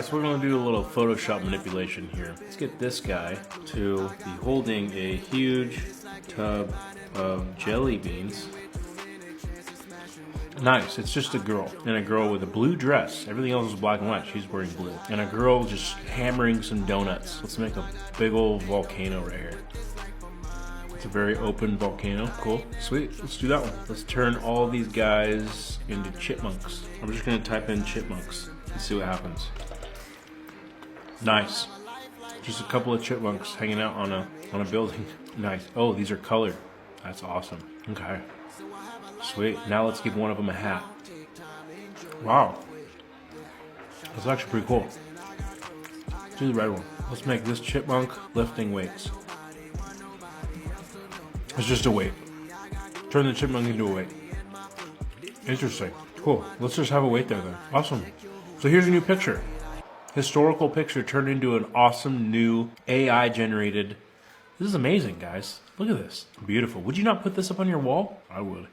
So we're going to do a little Photoshop manipulation here. Let's get this guy to be holding a huge tub of jelly beans. Nice, it's just a girl, and a girl with a blue dress. Everything else is black and white, she's wearing blue. And a girl just hammering some donuts. Let's make a big old volcano right here. It's a very open volcano, cool, sweet, let's do that one. Let's turn all these guys into chipmunks. I'm just gonna type in chipmunks and see what happens. Nice, just a couple of chipmunks hanging out on a building. Nice, oh, these are colored, that's awesome, okay. Sweet, now let's give one of them a hat. Wow, that's actually pretty cool. Let's do the red one. Let's make this chipmunk lifting weights. It's just a weight. Turn the chipmunk into a weight. Interesting, cool. Let's just have a weight there then. Awesome. So here's a new picture. Historical picture turned into an awesome new AI generated. This is amazing, guys. Look at this, beautiful. Would you not put this up on your wall? I would.